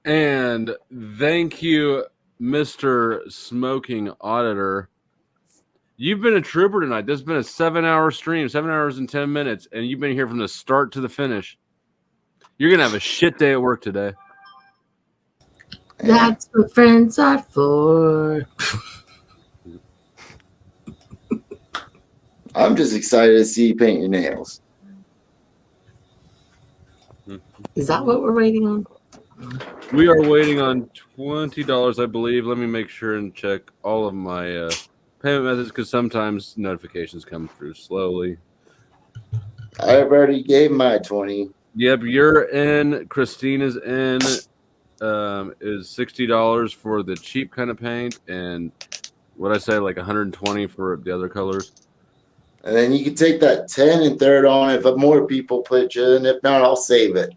And thank you, Mr. Smoking Auditor. You've been a trooper tonight. This has been a 7-hour stream, 7 hours and 10 minutes, and you've been here from the start to the finish. You're going to have a shit day at work today. That's what friends are for. I'm just excited to see you paint your nails. Is that what we're waiting on? We are waiting on $20, I believe. Let me make sure and check all of my payment methods because sometimes notifications come through slowly. I already gave my 20. Yep, you're in. Christina's in. Is $60 for the cheap kind of paint, and what I say, like $120 for the other colors. And then you can take that 10 and throw it on if more people put you in. If not, I'll save it.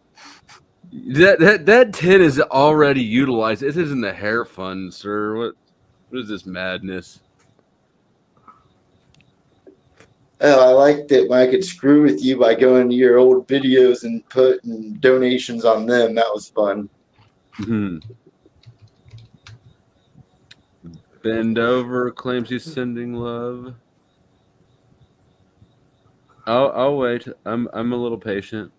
That 10 is already utilized. It isn't the hair fund, sir. What is this madness? Oh, I liked it when I could screw with you by going to your old videos and putting donations on them. That was fun. Mm-hmm. Bend over claims he's sending love. I'll wait. I'm a little patient.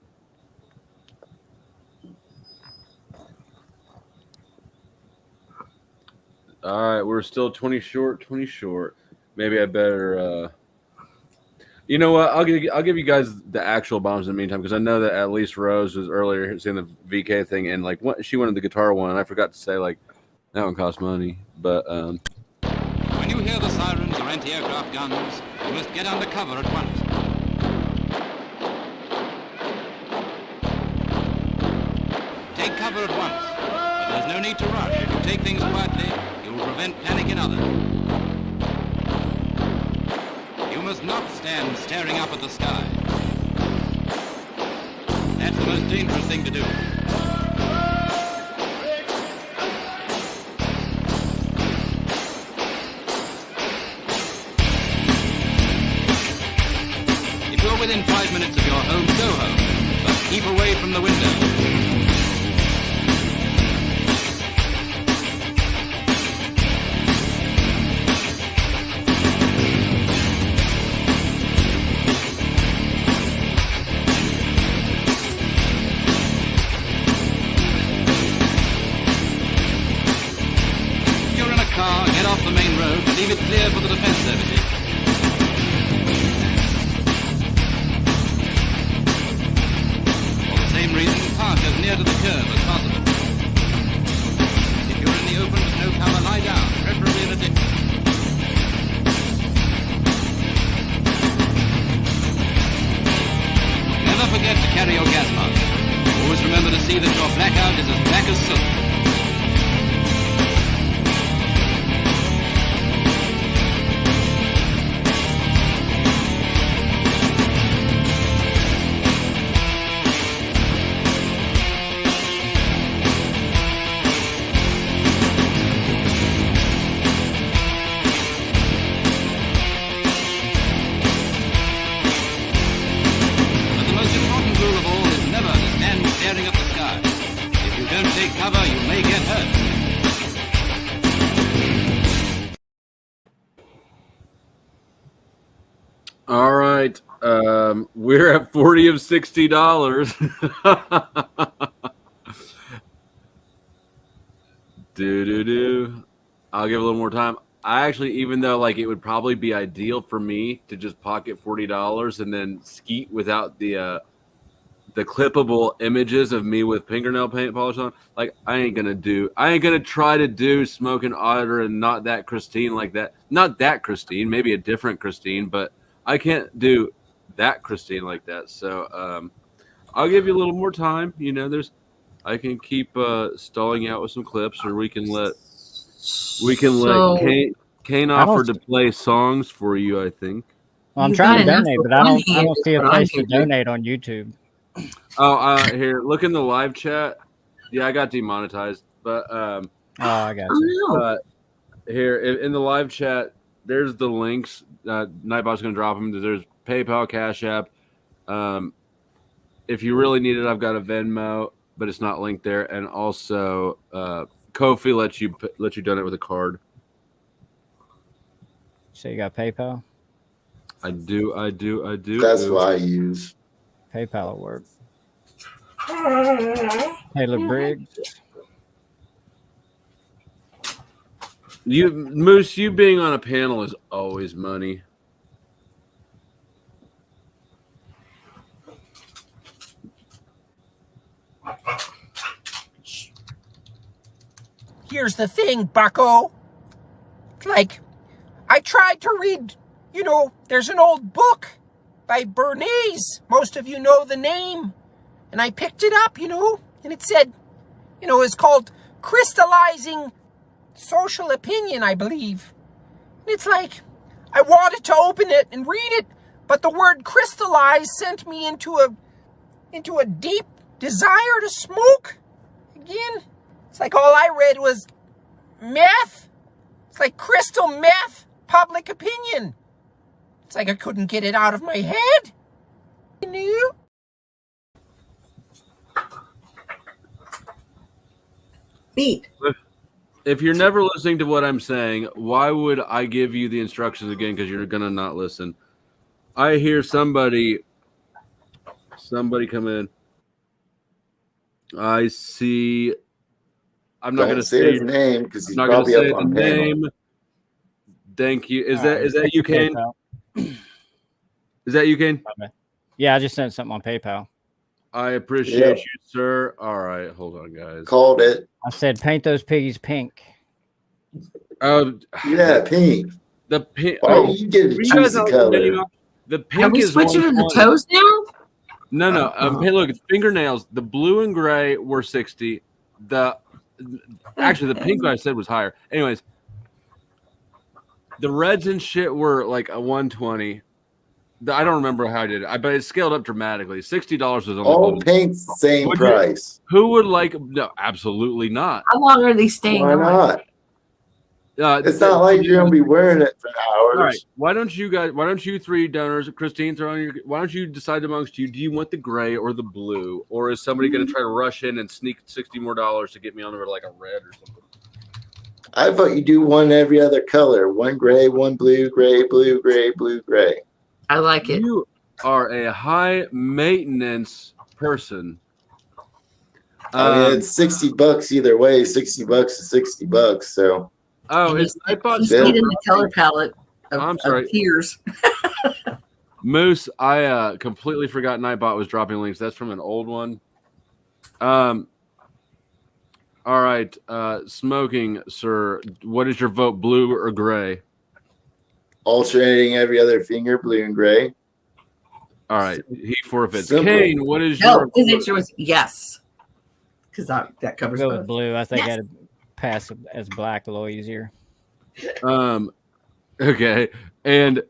All right, we're still 20 short. Maybe I better. You know what? I'll give you guys the actual bombs in the meantime because I know that at least Rose was earlier seeing the VK thing and like what she wanted the guitar one and I forgot to say like that one costs money. But when you hear the sirens or anti-aircraft guns, you must get under cover at once. Take cover at once, but there's no need to rush. If you take things quietly, you will prevent panic in others. You must not stand staring up at the sky. That's the most dangerous thing to do. If you're within 5 minutes of your home, go home, but keep away from the window. Get off the main road, leave it clear for the defense services. For the same reason, park as near to the curb as possible. If you're in the open with no cover, lie down, preferably in a ditch. Never forget to carry your gas mask. Always remember to see that your blackout is as black as soot. All right, we're at 40 of $60. I'll give a little more time. I actually, even though like it would probably be ideal for me to just pocket $40 and then skeet without the clippable images of me with fingernail paint polish on, like I ain't gonna try to do Smoking Auditor and not that Christine like that. Not that Christine, maybe a different Christine, but I can't do that Christine like that. So I'll give you a little more time. You know, I can keep stalling you out with some clips, or we can let Kane offer to play songs for you, I think. Well, I'm trying to donate, but I don't see a place to donate on YouTube. Oh, here, look in the live chat. Yeah, I got demonetized, but I got you. Here in the live chat, there's the links. Nightbot's going to drop them. There's PayPal, Cash App. If you really need it, I've got a Venmo. but it's not linked there. And also, Ko-fi lets you donate with a card. So you got PayPal? I do. That's what I use. PayPal will work. Taylor Briggs. Moose, you being on a panel is always money. Here's the thing, bucko. Like, I tried to read, there's an old book by Bernays. Most of you know the name. And I picked it up, and it said, it's called Crystallizing Social Opinion, I believe. And it's like, I wanted to open it and read it, but the word crystallize sent me into a deep desire to smoke again. It's like all I read was meth. It's like crystal meth, public opinion. It's like I couldn't get it out of my head. You knew? Beat. If you're never listening to what I'm saying, why would I give you the instructions again? Because you're gonna not listen. I hear somebody come in. I see. I'm not Don't going to say his name because he's I'm not going to probably say up the on panel. name. Thank you. Is that you, Kane? Is that you, Kane? Yeah, I just sent something on PayPal. I appreciate you, sir. All right, hold on, guys. Called it. I said, paint those piggies pink. Oh, Yeah, pink. the pink. Why Oh, you get a you guys juicy not color? getting off- the pink Are we is switching to the 120. toes now? No. Hey, look, it's fingernails. The blue and gray were 60. Actually, the pink one I said was higher. Anyways, the reds and shit were like a 120. I don't remember how I did it, but it scaled up dramatically. $60 was only All blue. pink's the same Would you- price. Who would like? No, absolutely not. How long are they staying Why on? not? It's not like you're gonna be wearing it for hours. All right. Why don't you three donors, Christine, why don't you decide amongst you? Do you want the gray or the blue, or is somebody going to try to rush in and sneak $60 more to get me on there like a red or something? I thought you do one every other color. One gray, one blue, gray, blue, gray, blue, gray. I like it. You are a high maintenance person. I mean, it's $60 either way. $60 is $60. So Oh, And it's you iPod. see it in the color palette I'm of sorry. tears. Moose, I completely forgot Nightbot was dropping links. That's from an old one. All right, smoking, sir. What is your vote, blue or gray? alternating every other finger, blue and gray. All right, he forfeits. Simple. Kane, what is No, your? his answer was yes. Because that covers Go both. with blue. I think Yes. I'd pass as black a little easier. Okay, and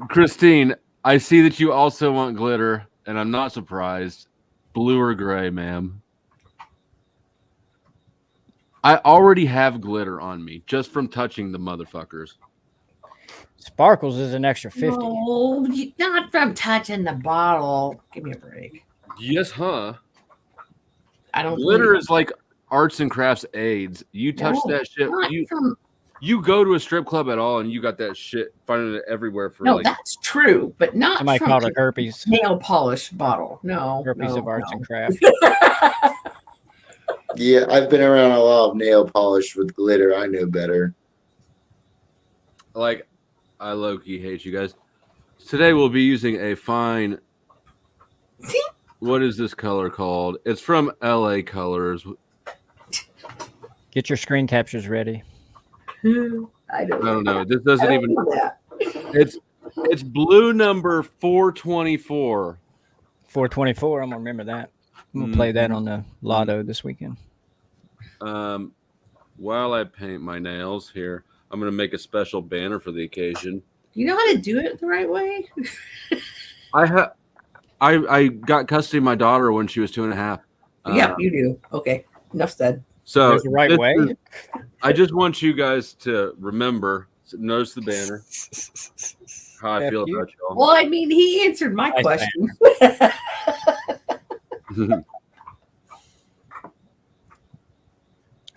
Christine, I see that you also want glitter, and I'm not surprised. Blue or gray, ma'am? I already have glitter on me just from touching the motherfuckers. Sparkles is an extra 50. No, not from touching the bottle. Give me a break. Yes, huh? I don't Glitter believe- is like arts and crafts AIDS. You touch No, that shit. not from- You go to a strip club at all, and you got that shit finding it everywhere for no, like. that's true, but not Somebody from called a it herpes. nail polish bottle. No, Herpes no, of arts no. and crafts. Yeah, I've been around a lot of nail polish with glitter. I know better. Like, I low-key hate you guys. Today we'll be using a fine. What is this color called? It's from LA Colors. Get your screen captures ready. I don't I don't know. This doesn't even. know that. It's blue number 424. 424. I'm gonna remember that. I'm gonna play that on the lotto this weekend. While I paint my nails here, I'm gonna make a special banner for the occasion. You know how to do it the right way? I got custody of my daughter when she was 2.5. Yeah, you do. Okay, enough said. So There's the right this way. is- I just want you guys to remember. Notice the banner. How I F feel you. about y'all. Well, I mean, he answered my Nice question.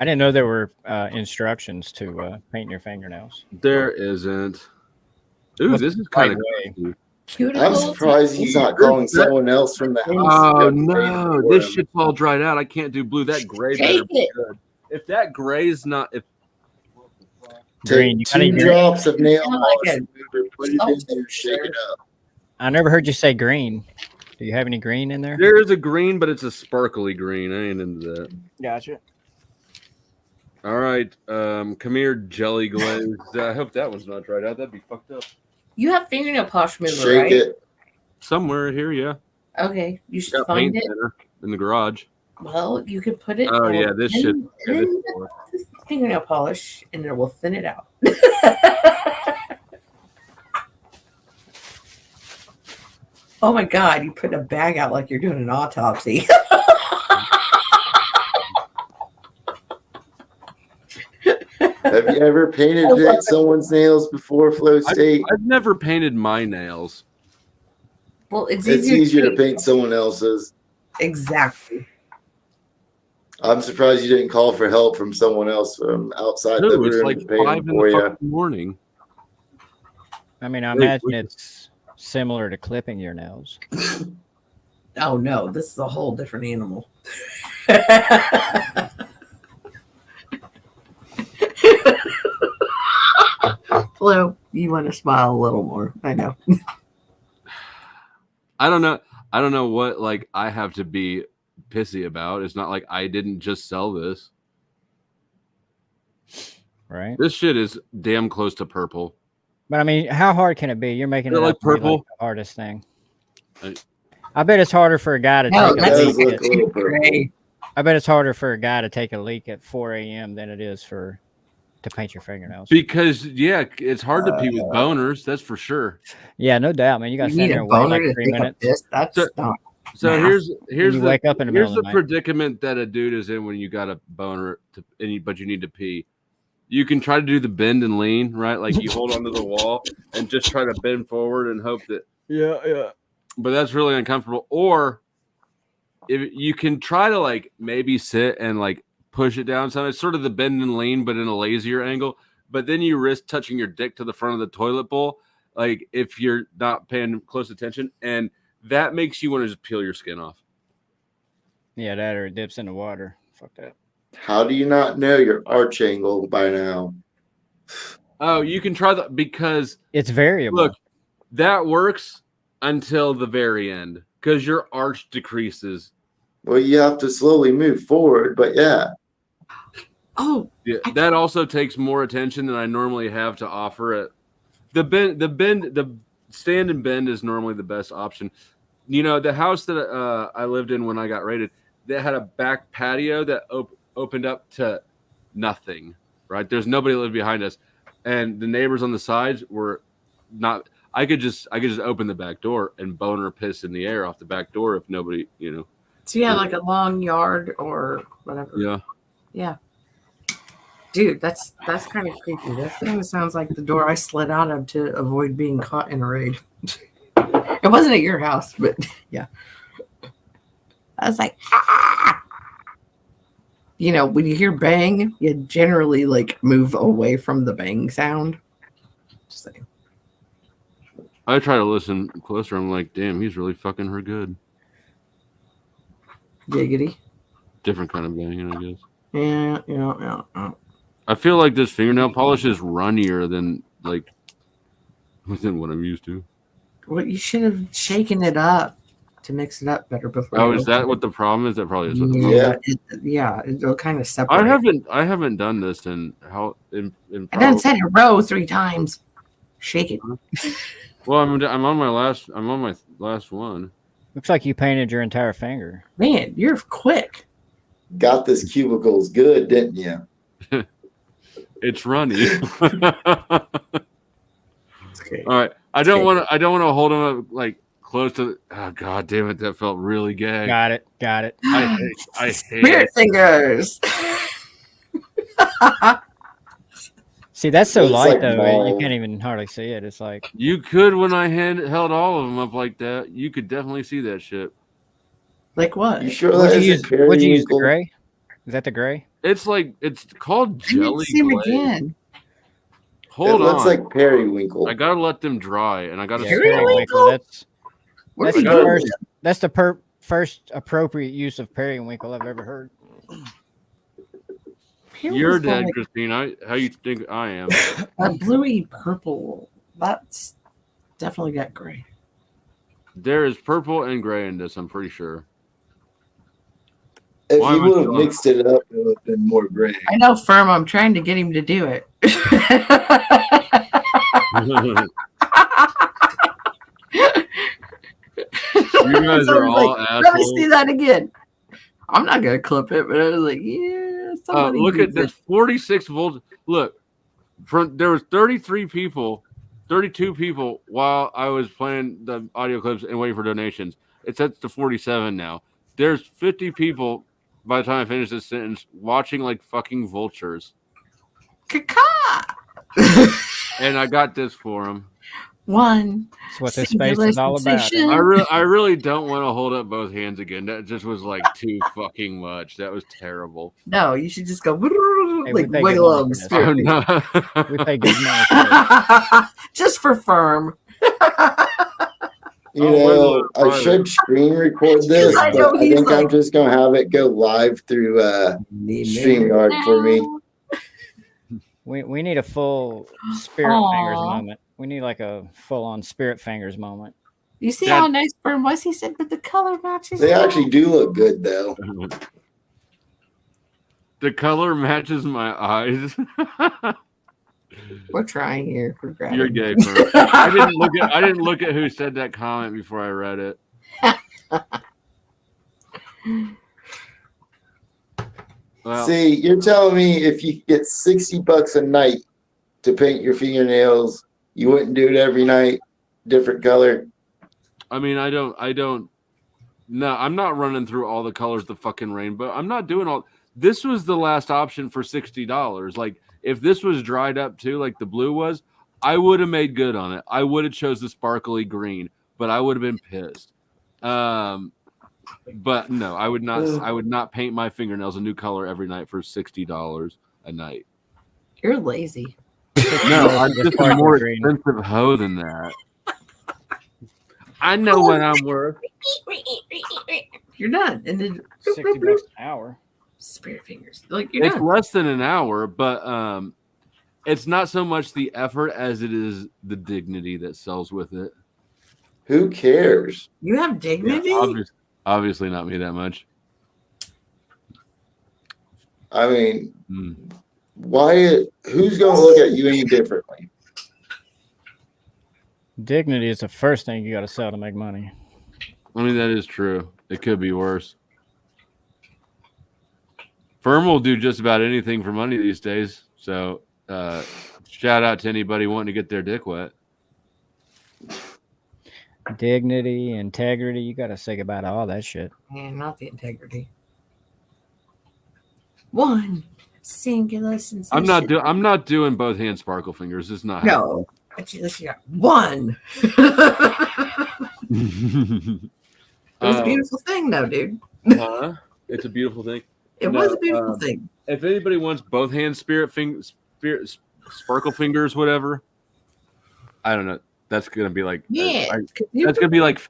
I didn't know there were instructions to paint your fingernails. There isn't. Ooh, What's this is the kind of right way? I'm surprised he's not calling someone else from the house. Oh to go paint no, for this him. shit's all dried out. I can't do blue. That gray better Shake be it. good. If that gray's not, if Green. You Take got any 2 green? drops of nail I like polish, it. put it in there, shake it up. I never heard you say green. Do you have any green in there? there is a green, but it's a sparkly green. I ain't into that. Gotcha. All right, come here, jelly glazed. I hope that one's not dried out. That'd be fucked up. You have fingernail polish remover, Shake right? it. Somewhere here, yeah. Okay, you should Got find paint it. thinner in the garage. Well, you could put it. Oh yeah, this shit. in Yeah, this the fingernail polish, and it will thin it out. Oh my God! You put a bag out like you're doing an autopsy. Have you ever painted someone's nails before, Flow State? I've never painted my nails. Well, it's It's easier to paint someone else's. Exactly. I'm surprised you didn't call for help from someone else from outside the Dude, it's room like to paint 5 them in for the you. fucking morning. I mean, I Wait, imagine wait. it's similar to clipping your nails. Oh no, this is a whole different animal. Flo, you want to smile a little more? I know. I don't know. I don't know what like I have to be pissy about. It's not like I didn't just sell this. Right. This shit is damn close to purple. But I mean, how hard can it be? You're making it They're like out to be purple. the hardest thing. I- I bet it's harder for a guy to No, take a that's- leak. does look At, a little purple. Gray. I bet it's harder for a guy to take a leak at 4 a.m. than it is to paint your fingernails. Because yeah, it's hard to pee with boners. That's for sure. Yeah, no doubt, man. You got to You stand need there a and wait boner like to 3 take a minutes. piss. That's So- not. So Nah. here's you wake up in the here's middle the of the night. predicament that a dude is in when you got a boner but you need to pee. You can try to do the bend and lean, right? Like you hold onto the wall and just try to bend forward and hope that. Yeah. But that's really uncomfortable. Or if you can try to like maybe sit and like push it down some. It's sort of the bend and lean, but in a lazier angle. But then you risk touching your dick to the front of the toilet bowl, like if you're not paying close attention, and that makes you want to just peel your skin off. Yeah, that or it dips in the water. Fuck that. How do you not know your arch angle by now? Oh, you can try that because It's variable. look, that works until the very end because your arch decreases. Well, you have to slowly move forward, but yeah. Yeah, that also takes more attention than I normally have to offer it. The stand and bend is normally the best option. You know, the house that I lived in when I got raided, they had a back patio that opened up to nothing, right? There's nobody that lived behind us. And the neighbors on the sides were not, I could just open the back door and boner piss in the air off the back door if nobody, you know. So you have like a long yard or whatever. Yeah. Yeah. Dude, that's kind of creepy. That kind of sounds like the door I slid out of to avoid being caught in a raid. It wasn't at your house, but yeah. I was like, ah! You know, when you hear bang, you generally like move away from the bang sound. Just saying. I try to listen closer. I'm like, damn, he's really fucking her good. Giggity. Different kind of banging, I guess. Yeah. I feel like this fingernail polish is runnier than what I'm used to. Well, you should have shaken it up to mix it up better before. Oh, you is that opened what the problem is? That probably is. it. What the problem is. Yeah. It'll kind of separate. I haven't done this in And then said row 3 times. Shake it. Well, I'm on my last one. Looks like you painted your entire finger. Man, you're quick. Got this cubicles good, didn't you? It's runny. Okay. All right. I don't want to hold him up like close to. Oh god damn it! That felt really gay. Got it. I hate Spirit it. fingers. See, that's so It's light like though. You mine. can't even hardly see it. It's like You could when I held all of them up like that. You could definitely see that shit. Like what? You sure what'd that you isn't use? What'd you use? The periwinkle? gray? Is that the gray? It's called I need jelly to see him glaze. again. Hold it looks on. like periwinkle. I gotta let them dry, and I gotta. Yeah, Periwinkle? periwinkle. Where That's did the you first. That's the first appropriate use of periwinkle I've ever heard. You're dead, Christine. How you think I am? A bluey purple. That's definitely got gray. There is purple and gray in this. I'm pretty sure. If Why you am I would have still- mixed it up, it would have been more gray. I know, Firm. I'm trying to get him to do it. You guys So I are was all like, let me see assholes. that again. I'm not gonna clip it, but I was like, yeah. Somebody Look at needs it. this 46 volt. Look, there was 33 people, 32 people while I was playing the audio clips and waiting for donations. It's at the 47 now. There's 50 people by the time I finish this sentence watching like fucking vultures. Caca. And I got this for them. One. That's what this singular space is all about. sensation. I really don't want to hold up both hands again. That just was like too fucking much. That was terrible. No, you should just go Hey, we like pay good wiggle money them. for this. Oh, Spirit. no. We pay good money for it. Just for Firm. You Oh, know, wait, I should screen record this, I but know, I he's think I'm like- just gonna have it go live through StreamYard for me. We need a full spirit fingers Aw. moment. We need like a full on spirit fingers moment. You see That- how nice Firm was? He said, but the color matches. They well." actually do look good though. The color matches my eyes. We're trying here. We're grabbing. You're gay, Fern. I didn't look at who said that comment before I read it. Well, See, you're telling me if you get $60 a night to paint your fingernails, you wouldn't do it every night, different color. I mean, I don't. No, I'm not running through all the colors of the fucking rainbow. I'm not doing all. This was the last option for $60. Like, if this was dried up too, like the blue was, I would have made good on it. I would have chose the sparkly green, but I would have been pissed. But no, I would not. I would not paint my fingernails a new color every night for $60 a night. You're lazy. No, I'm The just a sparkly more green. expensive hoe than that. I know what I'm worth. You're done. And then $60 an hour. spirit fingers. Like you're It's done. less than an hour, but it's not so much the effort as it is the dignity that sells with it. Who cares? You have dignity. Obviously not me that much. I mean, Hmm. why? Who's gonna look at you any differently? Dignity is the first thing you got to sell to make money. I mean, that is true. It could be worse. Firm will do just about anything for money these days. So shout out to anybody wanting to get their dick wet. Dignity, integrity, you got to say goodbye to all that shit. Man, not the integrity. One singular sensation. I'm not doing both hand sparkle fingers. It's not No. But you listen, you got one. It happening. was a beautiful thing, though, dude. It's a beautiful thing. It No, was a beautiful thing. If anybody wants both hand sparkle fingers, whatever, I don't know. That's gonna be like Yeah. that's gonna be like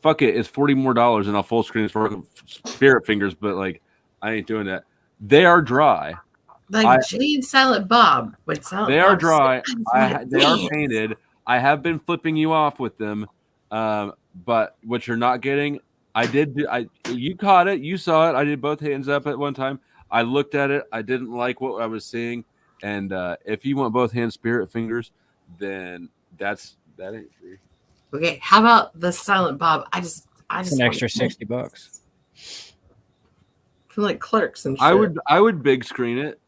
fuck it. It's $40 more and I'll full screen spirit fingers, but like I ain't doing that. They are dry. Like Jade Silent Bob. When Silent They are Bob dry. said, They are "Yes." painted. I have been flipping you off with them, but what you're not getting, you caught it, you saw it. I did both hands up at one time. I looked at it. I didn't like what I was seeing, and if you want both hand spirit fingers, then that ain't free. Okay, how about the Silent Bob? I just It's an extra $60. From like Clerks and shit. I would big screen it.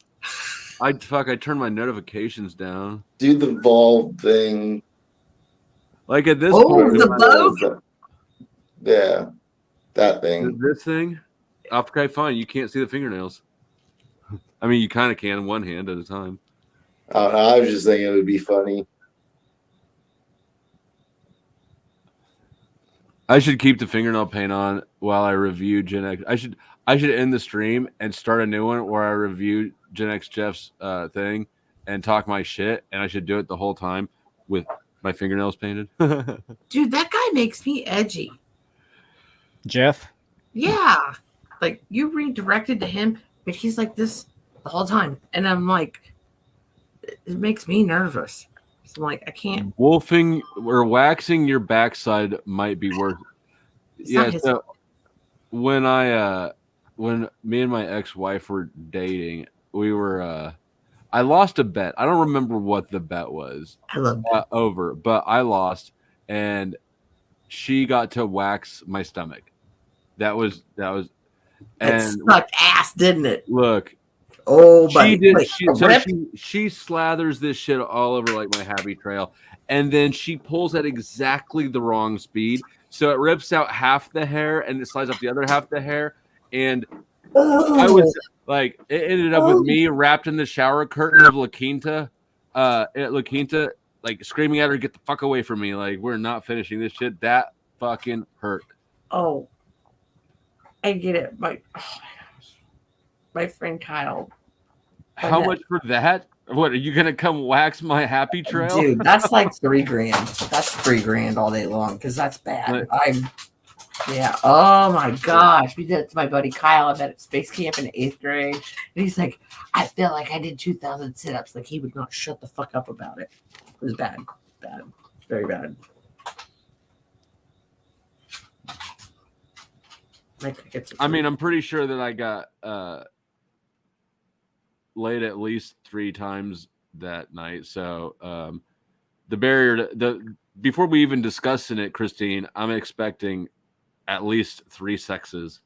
I turned my notifications down. Do the Volve thing. Like at this Oh, point, the Vogue? Yeah, that thing. this thing. Okay, fine. You can't see the fingernails. I mean, you kind of can one hand at a time. I was just thinking it would be funny. I should keep the fingernail paint on while I review Gen X. I should end the stream and start a new one where I review Gen X Jeff's thing and talk my shit, and I should do it the whole time with my fingernails painted. Dude, that guy makes me edgy. Jeff. Yeah. Like, you redirected to him, but he's like this the whole time. And I'm like, it makes me nervous. So I'm like, I can't. Wolfing or waxing your backside might be worth. It's Yeah. not his- So when me and my ex-wife were dating, we were I lost a bet. I don't remember what the bet was I love that. over, but I lost, and she got to wax my stomach. That was That and sucked ass, didn't it? look, Oh, buddy. she did. Wait, She, a so rip? she slathers this shit all over like my happy trail, and then she pulls at exactly the wrong speed, so it rips out half the hair and it slides off the other half of the hair. And I was like, it ended up with me wrapped in the shower curtain of La Quinta, at La Quinta, like screaming at her, "Get the fuck away from me! Like, we're not finishing this shit." That fucking hurt. Oh, I get it. My friend Kyle. How that- much for that? What, are you gonna come wax my happy trail? Dude, that's like $3,000. That's $3,000 all day long because that's bad. Yeah. Oh my gosh. We did it to my buddy Kyle. I met at space camp in 8th grade. And he's like, I feel like I did 2,000 sit-ups. Like he would not shut the fuck up about it. It was bad. Bad. Very bad. I mean, I'm pretty sure that I got laid at least 3 times that night. So the barrier, before we even discussing it, Christine, I'm expecting at least 3 sexes.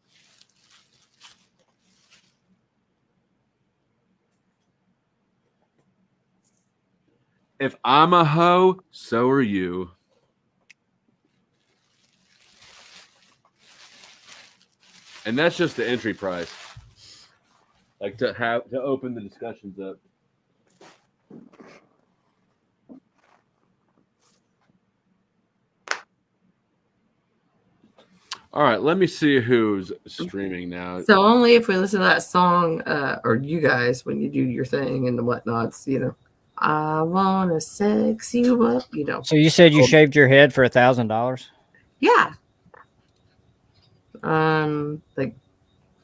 If I'm a hoe, so are you. And that's just the entry price. Like to open the discussions up. All right, let me see who's streaming now. So only if we listen to that song, or you guys, when you do your thing and the whatnots, you know, I wanna sex you up, you know. So you said you shaved your head for $1,000? Yeah. Like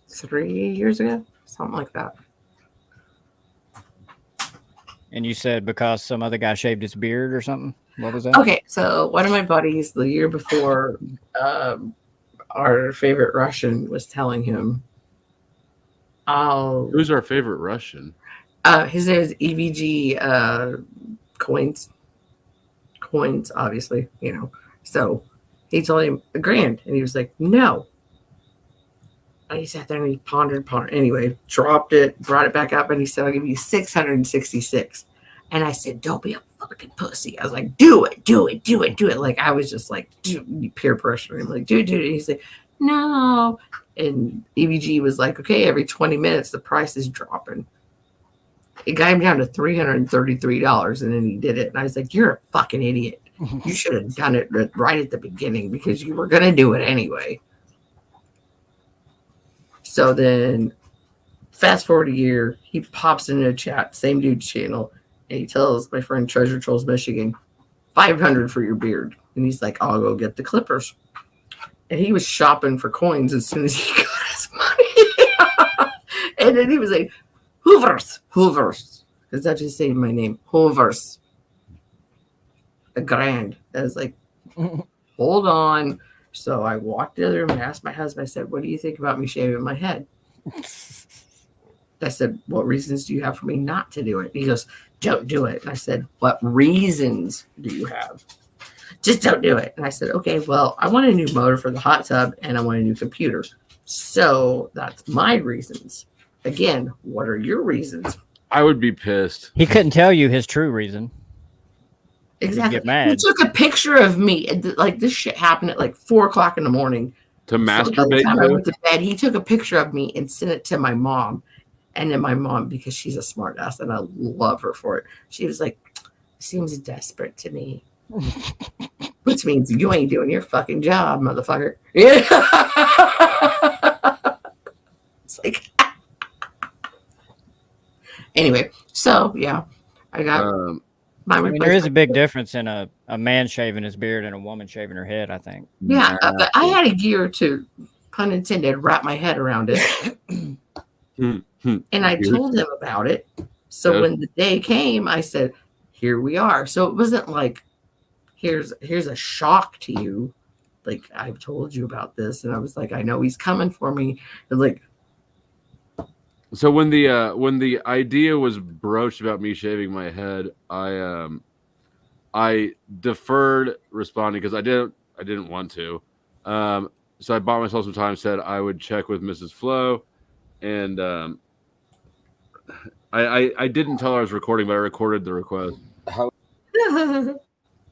3 years ago, something like that. And you said because some other guy shaved his beard or something? What was that? Okay, so one of my buddies the year before, our favorite Russian was telling him, Who's our favorite Russian? his name is EVG coins, obviously, you know. So he told him $1,000, and he was like, no. And he sat there and he pondered. Anyway, dropped it, brought it back up, and he said, I'll give you 666. And I said, don't be a fucking pussy. I was like, do it. Like, I was just like, peer pressure him. Like, dude. And he's like, no. And EVG was like, okay, every 20 minutes, the price is dropping. It got him down to $333, and then he did it. And I was like, you're a fucking idiot. You should have done it right at the beginning because you were going to do it anyway. So then, fast forward a year, he pops into a chat, same dude's channel, and he tells my friend Treasure Trolls Michigan, $500 for your beard. And he's like, I'll go get the clippers. And he was shopping for coins as soon as he got his money. And then he was like, Hoovers. Because that just saved my name. Hoovers. $1,000. I was like, hold on. So I walked to the other room and asked my husband, I said, what do you think about me shaving my head? I said, what reasons do you have for me not to do it? He goes, don't do it. And I said, what reasons do you have? Just don't do it. And I said, okay, well, I want a new motor for the hot tub and I want a new computer. So that's my reasons. Again, what are your reasons? I would be pissed. He couldn't tell you his true reason. Exactly. Get mad. He took a picture of me. Like this shit happened at like 4:00 in the morning. To So by the masturbate time I to? went to bed, he took a picture of me and sent it to my mom. And then my mom, because she's a smart ass and I love her for it, she was like, seems desperate to me. Which means you ain't doing your fucking job, motherfucker. Yeah. It's like anyway. So yeah, I got my I mean, there is a replacement. big difference in a man shaving his beard and a woman shaving her head, I think. Yeah, but I had a year to, pun intended, wrap my head around it, and I told him about it. So Yeah. when the day came, I said, "Here we are." So it wasn't like, "Here's a shock to you." Like, I've told you about this, and I was like, "I know he's coming for me." And like, So when the idea was broached about me shaving my head, I deferred responding because I didn't want to. So I bought myself some time. Said I would check with Mrs. Flo, and I didn't tell her I was recording, but I recorded the request. How would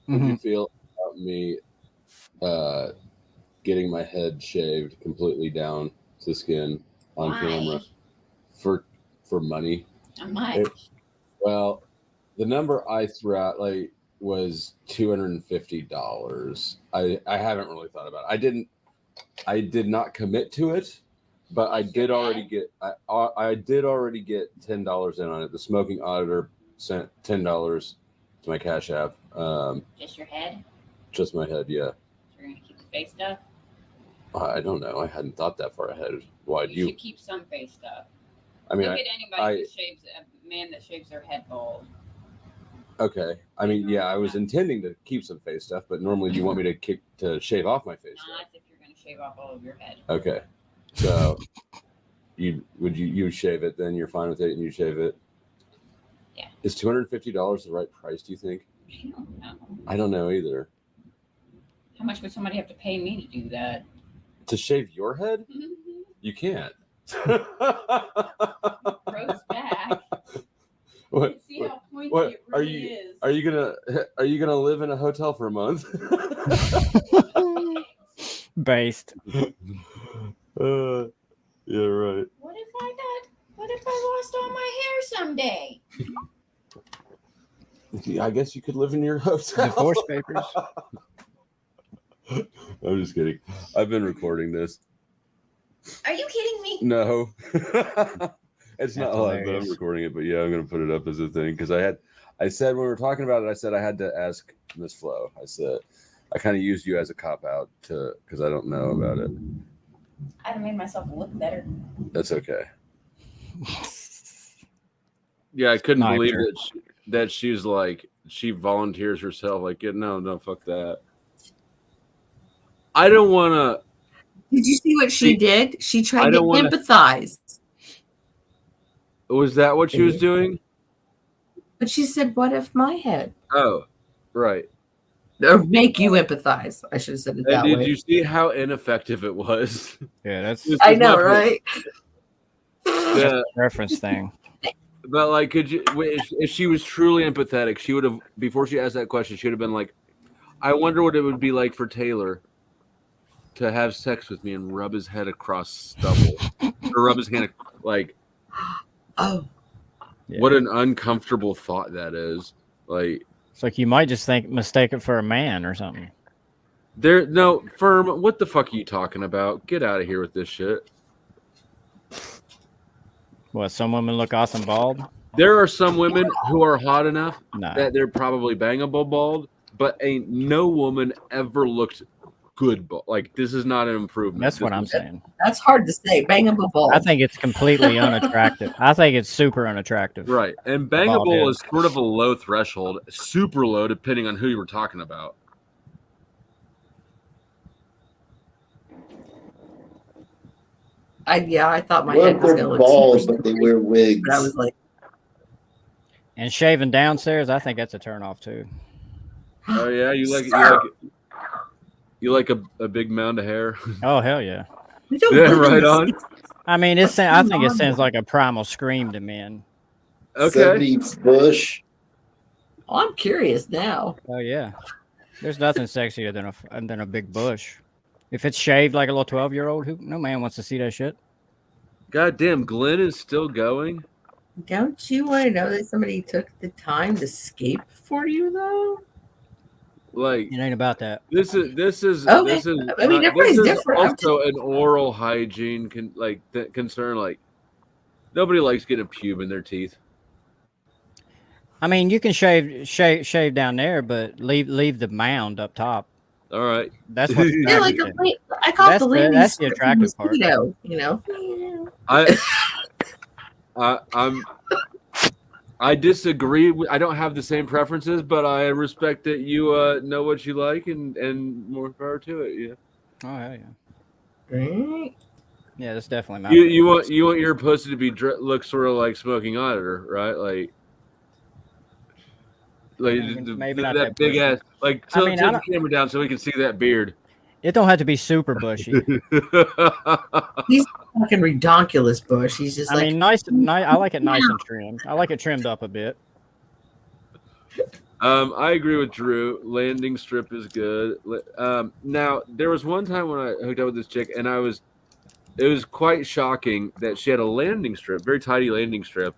you feel about me getting my head shaved completely down to skin on Why? camera for money? How much? Well, the number I threw out was $250. I haven't really thought about it. I did not commit to it, but I did already get $10 in on it. The smoking auditor sent $10 to my Cash App. Just your head? Just my head, yeah. You're gonna keep the face stuff? I don't know. I hadn't thought that far ahead. Why do You you? should keep some face stuff. I mean, Look at anybody who shaves a man that shaves their head bald. okay. I mean, yeah. I was intending to keep some face stuff, but normally you want me to shave off my face stuff. Not if you're gonna shave off all of your head. Okay. So you shave it, then you're fine with it, and you shave it. Yeah. Is $250 the right price? Do you think? I don't know. I don't know either. How much would somebody have to pay me to do that? To shave your head? You can't. Grows back. What? See how pointy What it are really you? is. Are you gonna live in a hotel for a month? Based. Yeah, right. What if I lost all my hair someday? I guess you could live in your hotel. Divorce papers. I'm just kidding. I've been recording this. Are you kidding me? No. It's not That's live, but I'm hilarious. recording it. But yeah, I'm gonna put it up as a thing because I said when we were talking about it, I said I had to ask Miss Flo. I said I kind of used you as a cop out because I don't know about it. I'd have made myself look better. That's okay. Yeah, I couldn't Sniper. believe that she's like she volunteers herself. Like, no, fuck that. I don't want to. did you see what she did? She I tried to don't wanna- empathize, Was that what she was doing? but she said, "What if my head?" Oh, right. Or make you empathize. I should have said it And that did way. you see how ineffective it was? Yeah, that's This I is know, not- right? Yeah, a reference thing. but like, could you? If she was truly empathetic, she would have before she asked that question. She would have been like, "I wonder what it would be like for Taylor to have sex with me and rub his head across stubble, or rub his hand like." Oh, Yeah. What an uncomfortable thought that is. Like, It's like you might just mistake it for a man or something. Firm. What the fuck are you talking about? Get out of here with this shit. What? Some women look awesome bald? There are some women who are hot enough No. that they're probably bangable bald, but ain't no woman ever looked good bald. Like, this is not an improvement. That's what This I'm is- saying. that's hard to say. Bangable ball. I think it's completely unattractive. I think it's super unattractive. Right. And Bald bangable head. is sort of a low threshold, super low, depending on who you were talking about. I thought my What head if was they're going to look bald, super but they wear wigs? But I was like, And shaving downstairs, I think that's a turn off too. Oh, yeah? Sir. You like a big mound of hair? Oh hell yeah! we don't Yeah, live in right this- on. I mean, I think it on? sounds like a primal scream to men. Okay. 70s bush. Oh, I'm curious now. Oh yeah, there's nothing sexier than a big bush. If it's shaved like a little 12-year-old, no man wants to see that shit. God damn, Glenn is still going? Don't you want to know that somebody took the time to scape for you, though? Like It ain't about that. this is Okay. this is I mean, everybody's this is different. I'm also an oral hygiene concern. Like nobody likes getting a pube in their teeth. I mean, you can shave down there, but leave the mound up top. All right. That's what's Yeah, like attractive. I call it That's the the- landing that's the strip from attractive part. mosquito, you know. I disagree. I don't have the same preferences, but I respect that you know what you like and more power to it. Yeah. Oh hell yeah. Right. Yeah, that's definitely my. You want your pussy to be look sort of like Smoking Otter, right? Like Maybe not that that big bushy. ass. Like I tilt mean, I the don't- camera down so we can see that beard. It don't have to be super bushy. He's fucking redonkulous bush. He's just I like mean, nice. I like it nice and trimmed. I like it trimmed up a bit. I agree with Drew. Landing strip is good. Now there was one time when I hooked up with this chick, and it was quite shocking that she had a landing strip, very tidy landing strip,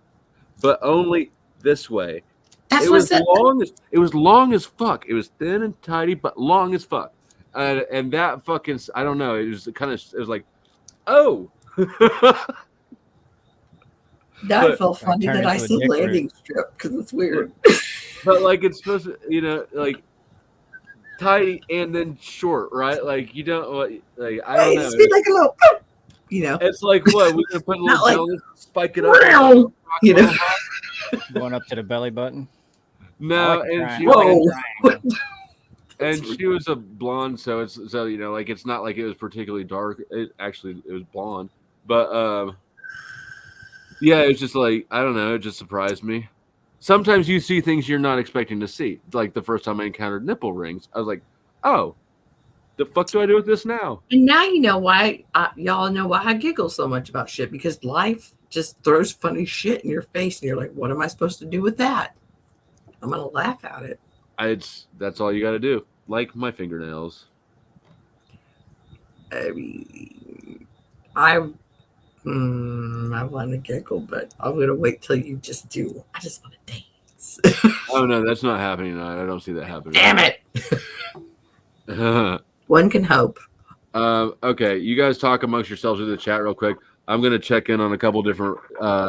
but only this way. that's It what's was long as fuck. It was thin and tidy, but long as fuck. And that fucking, I don't know. It was like, oh. That felt funny Turn that I into a said dick landing strip because it's weird. But like it's supposed to, like tidy and then short, right? Like you don't like I don't Hey, know. just be like a little, you know, It's like what we're gonna put a Not little like- belly, spike it up. Wow. You know. Going up to the belly button. No, I like a and she triangle. was, Whoa. and she was a blonde, so like it's not like it was particularly dark. It was blonde, but yeah, it was just like I don't know. It just surprised me. Sometimes you see things you're not expecting to see. Like the first time I encountered nipple rings, I was like, oh, the fuck do I do with this now? And now you know why y'all know why I giggle so much about shit because life just throws funny shit in your face and you're like, what am I supposed to do with that? I'm gonna laugh at it. That's all you got to do. Like my fingernails. I mean, I want to giggle, but I'm gonna wait till you just do. I just want to dance. Oh no, that's not happening. I don't see that happening. Damn it! One can hope. Okay, you guys talk amongst yourselves in the chat real quick. I'm gonna check in on a couple different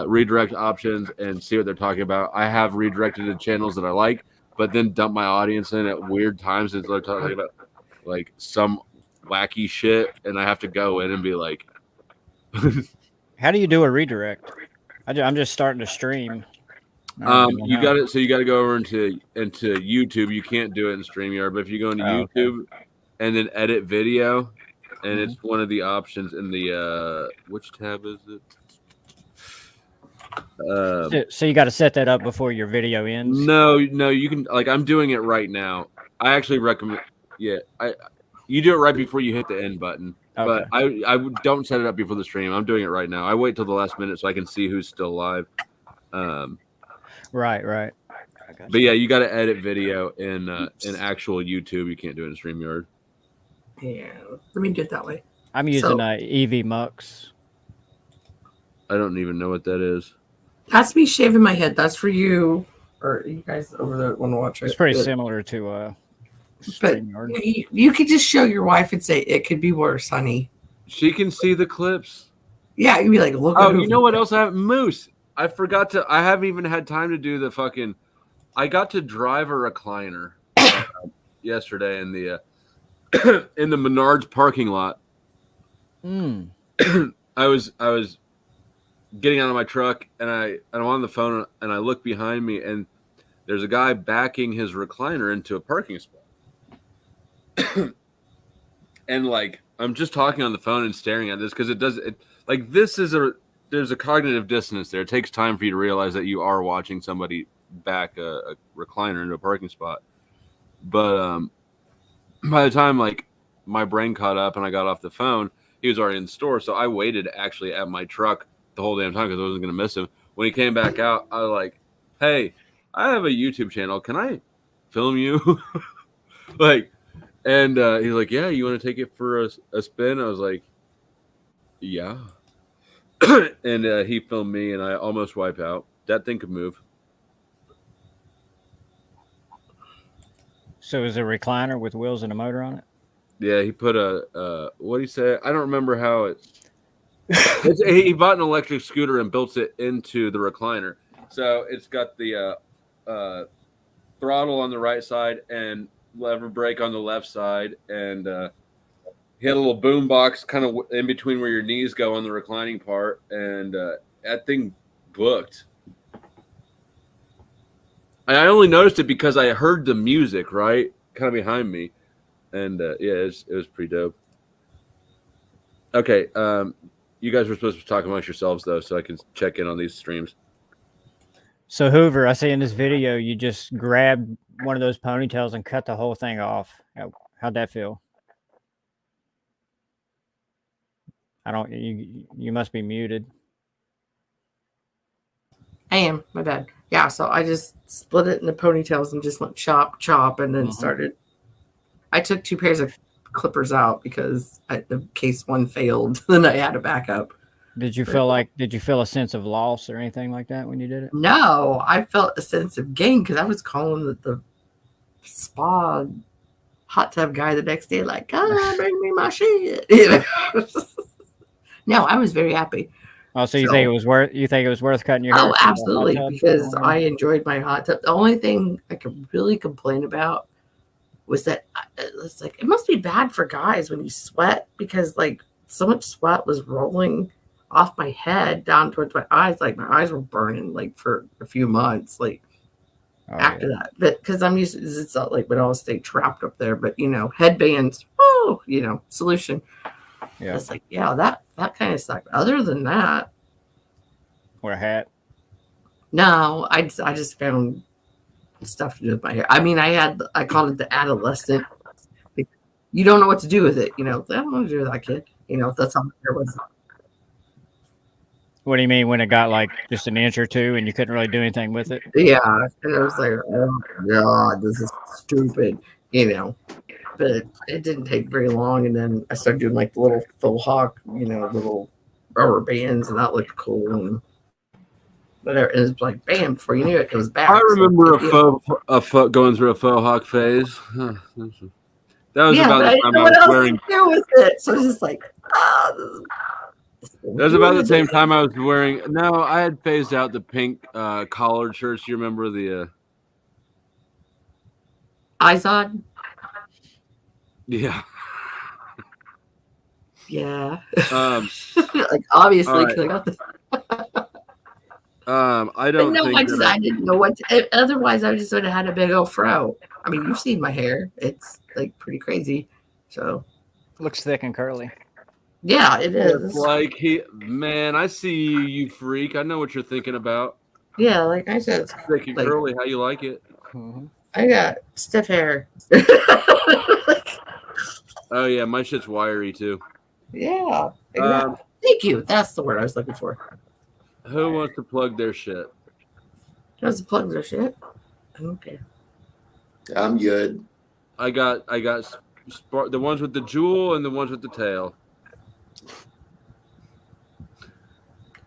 redirect options and see what they're talking about. I have redirected to channels that I like, but then dump my audience in at weird times and they're talking about like some wacky shit, and I have to go in and be like, How do you do a redirect? I'm just starting to stream. you got it. So you got to go over into YouTube. You can't do it in StreamYard, but if you go into Oh, YouTube and then edit video, and it's one of the options in the which tab is it? So you got to set that up before your video ends. No, you can like I'm doing it right now. I actually recommend. Yeah, you do it right before you hit the end button. Okay. But I don't set it up before the stream. I'm doing it right now. I wait till the last minute so I can see who's still live. Right. I got But yeah, you got to edit video in actual YouTube. You can't do it in StreamYard. Yeah, let me do it that way. I'm using EV Mux. I don't even know what that is. That's me shaving my head. That's for you, or you guys over there want to watch it. It's pretty But- similar to But StreamYard. you could just show your wife and say it could be worse, honey. She can see the clips. Yeah, you'd be like, look. Oh, at you know what else I have? Moose. I forgot to. I haven't even had time to do the fucking. I got to drive a recliner yesterday in the in the Menards parking lot. Mm. I was getting out of my truck and I'm on the phone and I look behind me and there's a guy backing his recliner into a parking spot. And like I'm just talking on the phone and staring at this because there's a cognitive dissonance there. It takes time for you to realize that you are watching somebody back a recliner into a parking spot. But by the time like my brain caught up and I got off the phone, he was already in the store. So I waited actually at my truck the whole damn time because I wasn't going to miss him. When he came back out, I was like, hey, I have a YouTube channel. Can I film you? And he's like, yeah, you want to take it for a spin? I was like, yeah. And he filmed me and I almost wipe out. That thing could move. So is it a recliner with wheels and a motor on it? Yeah, he put a what do you say? I don't remember how he bought an electric scooter and built it into the recliner. So it's got the throttle on the right side and lever brake on the left side, and he had a little boom box kind of in between where your knees go on the reclining part, and that thing booked. I only noticed it because I heard the music right kind of behind me, and yeah, it was pretty dope. Okay, you guys were supposed to talk amongst yourselves though, so I can check in on these streams. So Hoover, I see in this video you just grabbed one of those ponytails and cut the whole thing off. How'd that feel? I don't. You must be muted. I am. My bad. Yeah. So I just split it into ponytails and just went chop, chop, and then started. I took 2 pairs of clippers out because in case one failed, then I had a backup. Did you feel a sense of loss or anything like that when you did it? No, I felt a sense of gain because I was calling the spa hot tub guy the next day, like, "Come on, bring me my shit." No, I was very happy. Oh, so you think it was worth? You think it was worth cutting your hair? Oh, absolutely, because I enjoyed my hot tub. The only thing I could really complain about was that it's like it must be bad for guys when you sweat because like so much sweat was rolling off my head down towards my eyes. Like my eyes were burning like for a few months. Like after that, but because I'm used to it's not like would all stay trapped up there. But headbands. Oh, solution. Yeah, it's like that kind of sucked. Other than that, or a hat. No, I just found stuff to do with my hair. I mean, I called it the adolescent. You don't know what to do with it. I don't know what to do with that kid. That's how my hair was. What do you mean when it got like just an inch or two and you couldn't really do anything with it? Yeah, and I was like, oh my God, this is stupid. But it didn't take very long, and then I started doing like the little faux hawk, little rubber bands, and that looked cool and whatever. It was like bam, before you knew it, it was back. I remember a foot going through a faux hawk phase. Huh. That was about the time I was wearing. Do with it? So it's just like, that was about the same time I was wearing. No, I had phased out the pink collared shirts. You remember the? Izod? Yeah. Yeah. Like obviously, right. I got the. I don't. No, think I didn't know what. Otherwise, I just would have had a big old fro. I mean, you've seen my hair; it's like pretty crazy. So looks thick and curly. Yeah, it is. Like I see you, you freak. I know what you're thinking about. Yeah, like I said, it's thick and curly. How you like it? Mm-hmm. I got stiff hair. Oh yeah, my shit's wiry too. Yeah. Exactly. Thank you. That's the word I was looking for. Who wants to plug their shit? Who wants to plug their shit? Okay. I'm good. I got the ones with the jewel and the ones with the tail.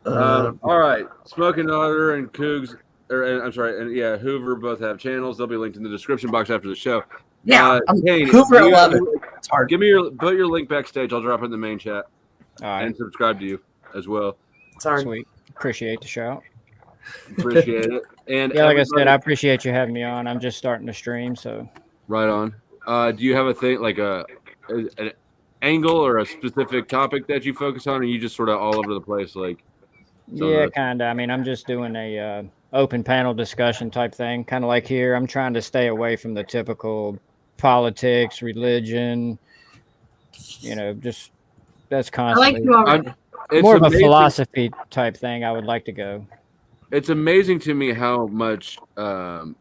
All right, Smoking Otter and Cougs, and Hoover both have channels. They'll be linked in the description box after the show. Yeah, Kane, Hoover 11. It's hard. Give me put your link backstage. I'll drop it in the main chat. All right. And subscribe to you as well. Sorry. Sweet. Appreciate the shout. Appreciate it. And yeah, like I said, I appreciate you having me on. I'm just starting to stream, so right on. Do you have a thing like an angle or a specific topic that you focus on, or you just sort of all over the place? Like, yeah, kind of. I mean, I'm just doing a open panel discussion type thing, kind of like here. I'm trying to stay away from the typical politics, religion. Just that's constantly. I like it's more of amazing. A philosophy type thing. I would like to go. It's amazing to me how much time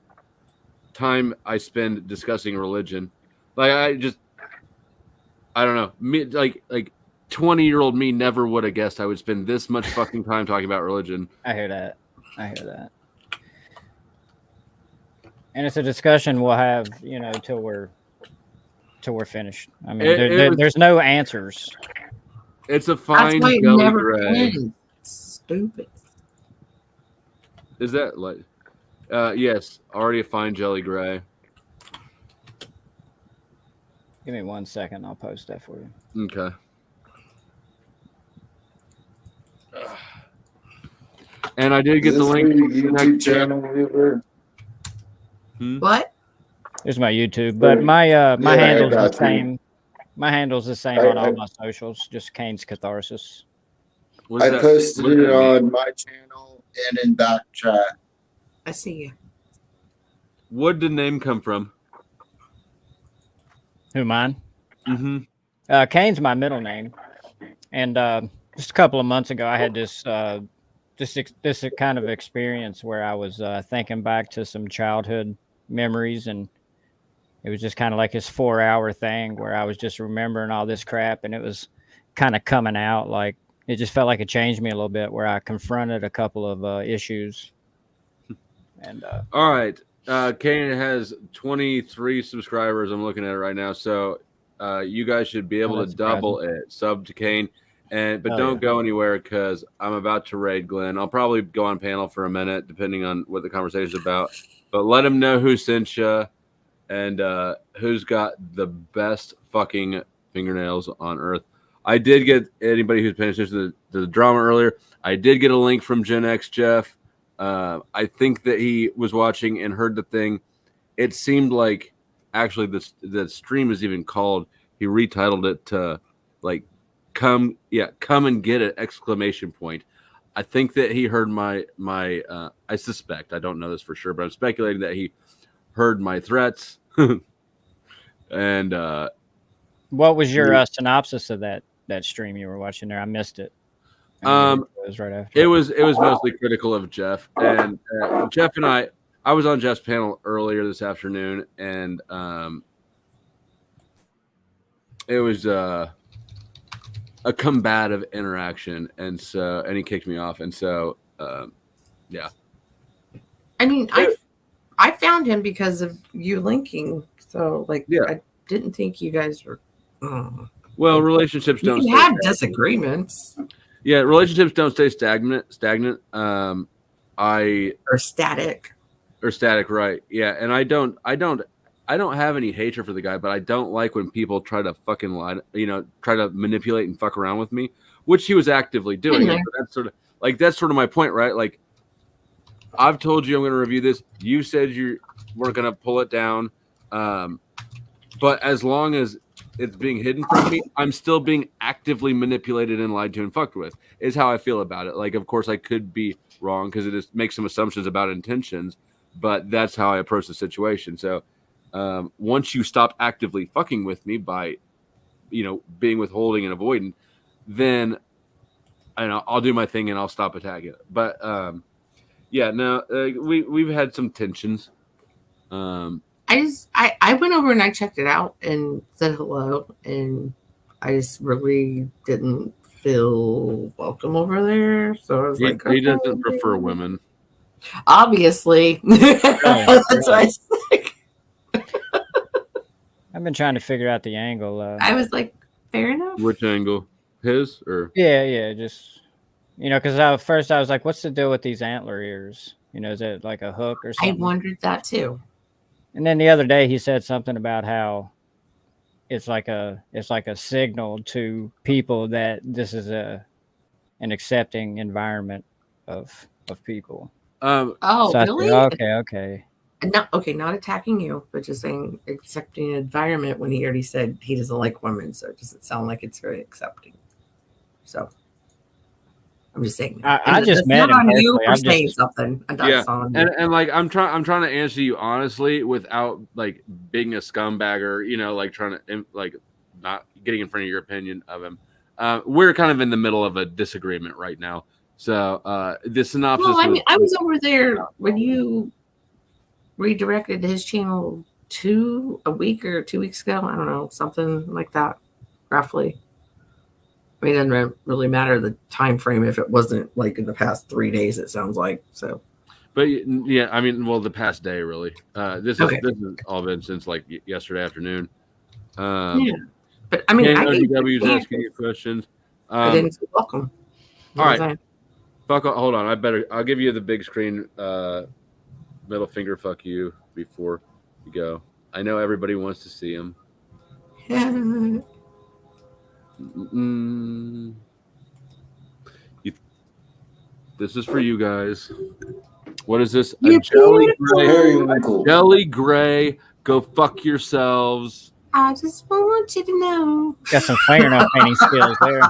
I spend discussing religion. Like I don't know. Me like 20-year-old me never would have guessed I would spend this much fucking time talking about religion. I hear that. And it's a discussion we'll have, till we're finished. I mean, there's no answers. It's a fine jelly gray. Stupid. Is that like? Yes, already a fine jelly gray. Give me 1 second. I'll post that for you. Okay. And I did Is get the this link. for your YouTube channel, Weaver? What? Here's my YouTube, but my Yeah, I handle's the got you. same. My handle's the same on all my socials. Just Kane's Catharsis. What's I that- posted what's it that mean? on my channel and in back chat. I see you. Where'd the name come from? Who, mine? Mm-hmm. Kane's my middle name, and just a couple of months ago, I had this this kind of experience where I was thinking back to some childhood memories, and it was just kind of like this 4-hour thing where I was just remembering all this crap, and it was kind of coming out. Like it just felt like it changed me a little bit, where I confronted a couple of issues. And All right. Kane has 23 subscribers. I'm looking at it right now. So you guys should be able to that's double it. Sub to Kane. But Oh, don't yeah. go anywhere because I'm about to raid Glenn. I'll probably go on panel for a minute, depending on what the conversation is about. But let him know who sent you and who's got the best fucking fingernails on earth. I did get anybody who's paying attention to the drama earlier. I did get a link from Gen X Jeff. I think that he was watching and heard the thing. It seemed like actually the stream is even called. He retitled it to like come and get it ! I think that he heard my I suspect, I don't know this for sure, but I'm speculating that he heard my threats. And what was your synopsis of that stream you were watching there? I missed it. It was right after. it was mostly critical of Jeff, and Jeff and I was on Jeff's panel earlier this afternoon, and it was a combative interaction, and he kicked me off, and so yeah. I mean, I found him because of you linking. So like, Yeah. I didn't think you guys were. Well, relationships You don't can stay have stagnant. disagreements Yeah, relationships don't stay stagnant. or static. Or static, right? Yeah, and I don't have any hatred for the guy, but I don't like when people try to fucking lie, try to manipulate and fuck around with me, which he was actively doing. Mhm. But that's sort of my point, right? Like, I've told you I'm going to review this. You said you weren't going to pull it down, but as long as it's being hidden from me, I'm still being actively manipulated and lied to and fucked with. Is how I feel about it. Like, of course, I could be wrong because it just makes some assumptions about intentions. But that's how I approach the situation. So once you stop actively fucking with me by, being withholding and avoiding, then I'll do my thing and I'll stop attacking. But we've had some tensions. I went over and I checked it out and said hello, and I just really didn't feel welcome over there. So I was He like, doesn't prefer women. Obviously. That's why I've been trying to figure out the angle. I was like, fair enough. Which angle? His or? Yeah, just because at first I was like, "What's the deal with these antler ears? Is it like a hook or I something?" wondered that too. And then the other day he said something about how it's like a signal to people that this is an accepting environment of people. Oh, So I said, really? okay. Not attacking you, but just saying accepting an environment when he already said he doesn't like women, so it doesn't sound like it's very accepting. So I'm just saying. I just it's met not him on you personally. for I'm saying just- something. Yeah, That's on you. and like I'm trying to answer you honestly without like being a scumbag or like trying to like not getting in front of your opinion of him. We're kind of in the middle of a disagreement right now. So the synopsis. Well, I mean, I was over there when you redirected his channel a week or 2 weeks ago. I don't know, something like that, roughly. I mean, it doesn't really matter the time frame if it wasn't like in the past 3 days. It sounds like so. But yeah, I mean, well, the past day really. This Okay. has all been since like yesterday afternoon. Yeah, but I mean, I think OGW is asking you questions. I didn't feel welcome. all right. Fuck. Hold on. I'll give you the big screen middle finger. Fuck you before you go. I know everybody wants to see him. cat. This is for you guys. What is this? You're A jelly gray. Periwinkle. Jelly gray. Go fuck yourselves. I just want you to know. Got some fingernail painting skills there.